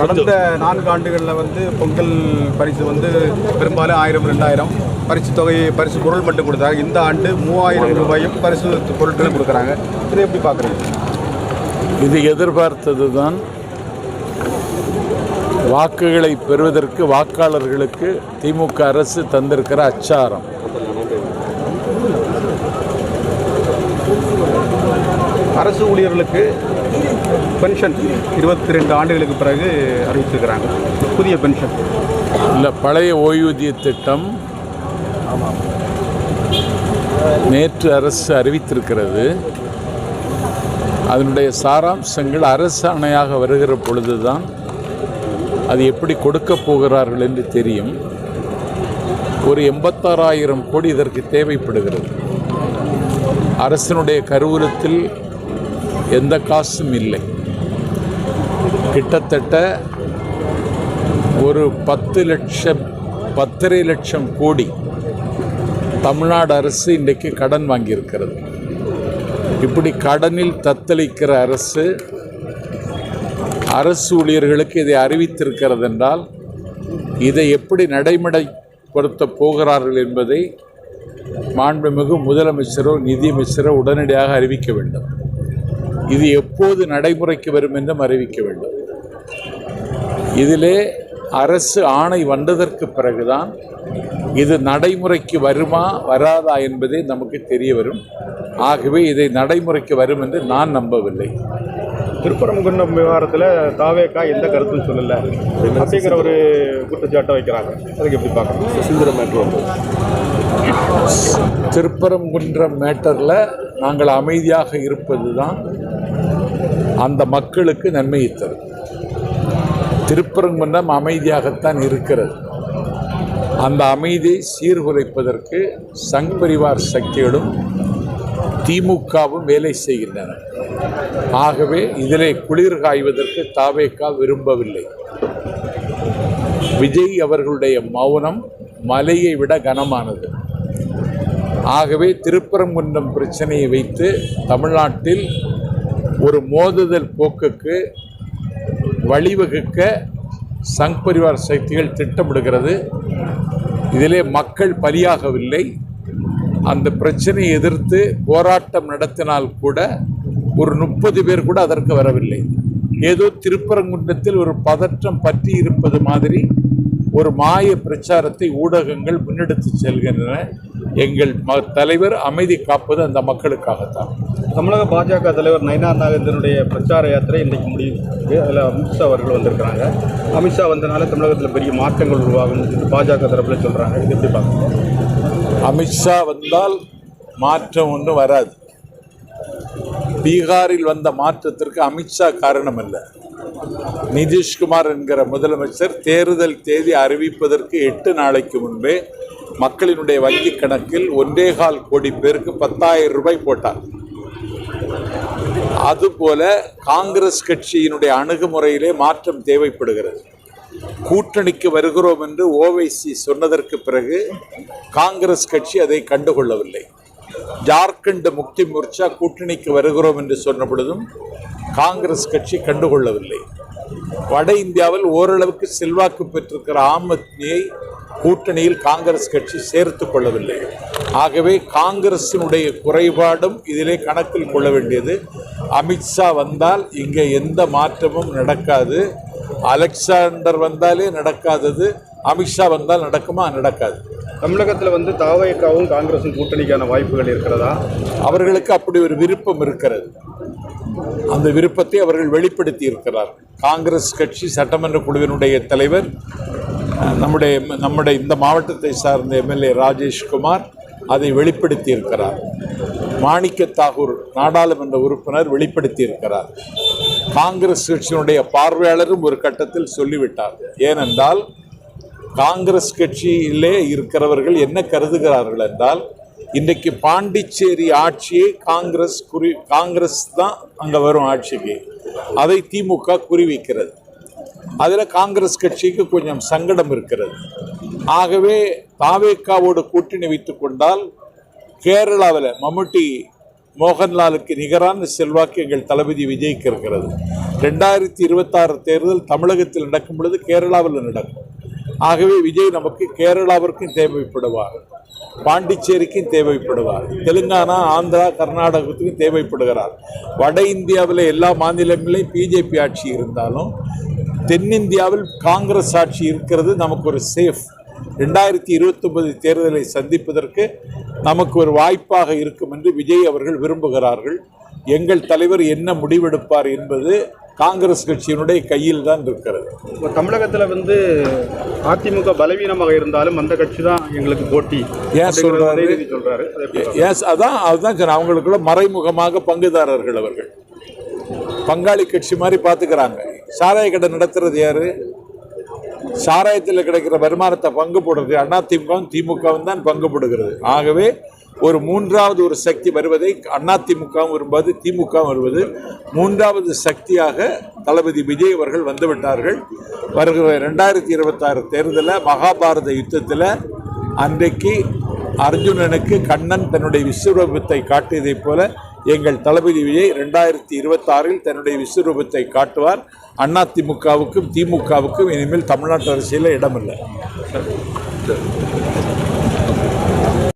கடந்த 4 ஆண்டுகளில் வந்து பொங்கல் பரிசு வந்து பெரும்பாலும் 1000-2000 பரிசு பொருள் மட்டும் கொடுத்தாங்க. இந்த ஆண்டு 3000 ரூபாயும் பரிசு பொருட்களும் கொடுக்குறாங்க. இதை எப்படி பார்க்குறீங்க? இது எதிர்பார்த்தது தான். வாக்குகளை பெறுவதற்கு வாக்காளர்களுக்கு திமுக அரசு தந்திருக்கிற அச்சாரம். அரசு ஊழியர்களுக்கு பென்ஷன் 22 ஆண்டுகளுக்கு பிறகு அறிவித்திருக்கிறாங்க. புதிய பென்ஷன் இல்லை, பழைய ஓய்வூதிய திட்டம் நேற்று அரசு அறிவித்திருக்கிறது. அதனுடைய சாராம்சங்கள் அரசாணையாக வருகிற பொழுதுதான் அது எப்படி கொடுக்க போகிறார்கள் என்று தெரியும். ஒரு 86,000 கோடி இதற்கு தேவைப்படுகிறது. அரசினுடைய கருவூலத்தில் எந்த காசும் இல்லை. கிட்டத்தட்ட ஒரு 10.5 லட்சம் கோடி தமிழ்நாடு அரசு இன்றைக்கு கடன் வாங்கியிருக்கிறது. இப்படி கடனில் தத்தளிக்கிற அரசு ஊழியர்களுக்கு இதை அறிவித்திருக்கிறது என்றால் இதை எப்படி நடைமுறைப்படுத்த போகிறார்கள் என்பதை மாண்புமிகு முதலமைச்சரோ நிதியமைச்சரோ உடனடியாக அறிவிக்க வேண்டும். இது எப்போது நடைமுறைக்கு வரும் என்றும் அறிவிக்க வேண்டும். இதிலே அரசு ஆணை வந்ததற்கு பிறகுதான் இது நடைமுறைக்கு வருமா வராதா என்பதே நமக்கு தெரிய வரும். ஆகவே இதை நடைமுறைக்கு வரும் என்று நான் நம்பவில்லை. திருப்பரங்குன்றம் விவகாரத்தில் தாவேக்கா எந்த கருத்தும் சொல்லலை அப்படிங்கிற ஒரு குற்றச்சாட்டை வைக்கிறாங்க. அதுக்கு எப்படி பார்க்கணும்? திருப்பரங்குன்றம் மேட்டரில் நாங்கள் அமைதியாக இருப்பது தான் அந்த மக்களுக்கு நன்மையை தரும். திருப்பரங்குன்றம் அமைதியாகத்தான் இருக்கிறது. அந்த அமைதியை சீர்குலைப்பதற்கு சங் பரிவார் சக்திகளும் திமுகவும் வேலை செய்கின்றன. ஆகவே இதிலே குளிர் காய்வதற்கு தாவேக்கா விரும்பவில்லை. விஜய் அவர்களுடைய மௌனம் மலையை விட கனமானது. ஆகவே திருப்பரங்குன்றம் பிரச்சனையை வைத்து தமிழ்நாட்டில் ஒரு மோதுதல் போக்குக்கு வழிவகுக்க சங் பரிவார் சக்திகள் திட்டமிடுகிறது. இதிலே மக்கள் பலியாகவில்லை. அந்த பிரச்சனையை எதிர்த்து போராட்டம் நடத்தினால் கூட ஒரு 30 பேர் கூட அதற்கு வரவில்லை. ஏதோ திருப்பரங்குன்றத்தில் ஒரு பதற்றம் பற்றி இருப்பது மாதிரி ஒரு மாய பிரச்சாரத்தை ஊடகங்கள் முன்னெடுத்து செல்கின்றன. எங்கள் தலைவர் அமைதி காப்பது அந்த மக்களுக்காகத்தான். தமிழக பாஜக தலைவர் நயினார் நாகேந்திரனுடைய பிரச்சார யாத்திரை இன்றைக்கு முடியுது. அதில் அமித்ஷா அவர்கள் வந்திருக்கிறாங்க. அமித்ஷா வந்தனால தமிழகத்தில் பெரிய மாற்றங்கள் உருவாகும் பாஜக தரப்பில் சொல்கிறாங்க. இது எப்படி பார்க்கணும்? அமித்ஷா வந்தால் மாற்றம் ஒன்றும் வராது. பீகாரில் வந்த மாற்றத்திற்கு அமித்ஷா காரணம் அல்ல. நிதிஷ்குமார் என்கிற முதலமைச்சர் தேர்தல் தேதி அறிவிப்பதற்கு 8 நாளைக்கு முன்பே மக்களினுடைய வங்கி கணக்கில் 1.25 கோடி பேருக்கு 10,000 ரூபாய் போட்டார். அதுபோல காங்கிரஸ் கட்சியினுடைய அணுகுமுறையிலே மாற்றம் தேவைப்படுகிறது. கூட்டணிக்கு வருகிறோம் என்று ஓவைசி சொன்னதற்கு பிறகு காங்கிரஸ் கட்சி அதை கண்டுகொள்ளவில்லை. ஜார்க்கண்ட் முக்தி மோர்ச்சா கூட்டணிக்கு வருகிறோம் என்று சொன்ன பொழுதும் காங்கிரஸ் கட்சி கண்டுகொள்ளவில்லை. வட இந்தியாவில் ஓரளவுக்கு செல்வாக்கு பெற்றிருக்கிற ஆம் ஆத்மியை கூட்டணியில் காங்கிரஸ் கட்சி சேர்த்து கொள்ளவில்லை. ஆகவே காங்கிரசினுடைய குறைபாடும் இதிலே கணக்கில் கொள்ள வேண்டியது. அமித்ஷா வந்தால் இங்கே எந்த மாற்றமும் நடக்காது. அலெக்சாண்டர் வந்தாலே நடக்காதது, அமித்ஷா வந்தால் நடக்குமா? நடக்காது. தமிழகத்தில் வந்து தாவேக்காவும் காங்கிரஸும் கூட்டணிக்கான வாய்ப்புகள் இருக்கிறதா? அவர்களுக்கு அப்படி ஒரு விருப்பம் இருக்கிறது. அந்த விருப்பத்தை அவர்கள் வெளிப்படுத்தி இருக்கிறார். காங்கிரஸ் கட்சி சட்டமன்ற குழுவினுடைய தலைவர் நம்முடைய இந்த மாவட்டத்தை சார்ந்த எம்எல்ஏ ராஜேஷ்குமார் அதை வெளிப்படுத்தி இருக்கிறார். மாணிக்க தாகூர் நாடாளுமன்ற உறுப்பினர் வெளிப்படுத்தி இருக்கிறார். காங்கிரஸ் கட்சியினுடைய பார்வையாளரும் ஒரு கட்டத்தில் சொல்லிவிட்டார். ஏனென்றால் காங்கிரஸ் கட்சியிலே இருக்கிறவர்கள் என்ன கருதுகிறார்கள் என்றால், இன்றைக்கு பாண்டிச்சேரி ஆட்சியை காங்கிரஸ் தான் அங்கே வரும் ஆட்சிக்கு, அதை திமுக குறிவைக்கிறது. அதில் காங்கிரஸ் கட்சிக்கு கொஞ்சம் சங்கடம் இருக்கிறது. ஆகவே தாவேக்காவோடு கூட்டணி வைத்துக் கொண்டால் கேரளாவில் மம்முட்டி மோகன்லாலுக்கு நிகரான செல்வாக்கு எங்கள் தளபதி விஜய்க்கு இருக்கிறது. 2026 தேர்தல் தமிழகத்தில் நடக்கும் பொழுது கேரளாவில் நடக்கும். ஆகவே விஜய் நமக்கு கேரளாவிற்கும் தேவைப்படுவார், பாண்டிச்சேரிக்கும் தேவைப்படுவார், தெலுங்கானா, ஆந்திரா, கர்நாடகத்துக்கும் தேவைப்படுகிறார். வட இந்தியாவில் எல்லா மாநிலங்களிலும் பிஜேபி ஆட்சி இருந்தாலும் தென்னிந்தியாவில் காங்கிரஸ் ஆட்சி இருக்கிறது நமக்கு ஒரு சேஃப். 2029 தேர்தலை சந்திப்பதற்கு நமக்கு ஒரு வாய்ப்பாக இருக்கும் என்று விஜய் அவர்கள் விரும்புகிறார்கள். எங்கள் தலைவர் என்ன முடிவெடுப்பார் என்பது காங்கிரஸ் கட்சியினுடைய கையில் தான் இருக்கிறது. இப்போ தமிழகத்தில் வந்து அதிமுக பலவீனமாக இருந்தாலும் அந்த கட்சி தான் எங்களுக்கு போட்டி ஏன் சொல்றாரு? சொல்றாரு அதுதான் சொன்னேன். அவங்களுக்குள்ள மறைமுகமாக பங்குதாரர்கள், அவர்கள் பங்காளி கட்சி மாதிரி பார்த்துக்கிறாங்க. சாராய கடை நடத்துறது யாரு? சாராயத்தில் கிடைக்கிற வருமானத்தை பங்கு போடுறது அதிமுகவும் திமுகவும் தான் பங்கு போடுகிறது. ஆகவே ஒரு மூன்றாவது ஒரு சக்தி வருவதை அதிமுகவும் வரும்போது திமுகவும் வருவது மூன்றாவது சக்தியாக தளபதி விஜய் அவர்கள் வந்துவிட்டார்கள். வருகிற 2026 தேர்தலில் மகாபாரத யுத்தத்தில் அன்றைக்கு அர்ஜுனனுக்கு கண்ணன் தன்னுடைய விஸ்வரூபத்தை காட்டியதைப் போல எங்கள் தளபதி விஜய் 2026 தன்னுடைய விஸ்வரூபத்தை காட்டுவார். அதிமுகவுக்கும் திமுகவுக்கும் இனிமேல் தமிழ்நாட்டு அரசியலில் இடமில்லை.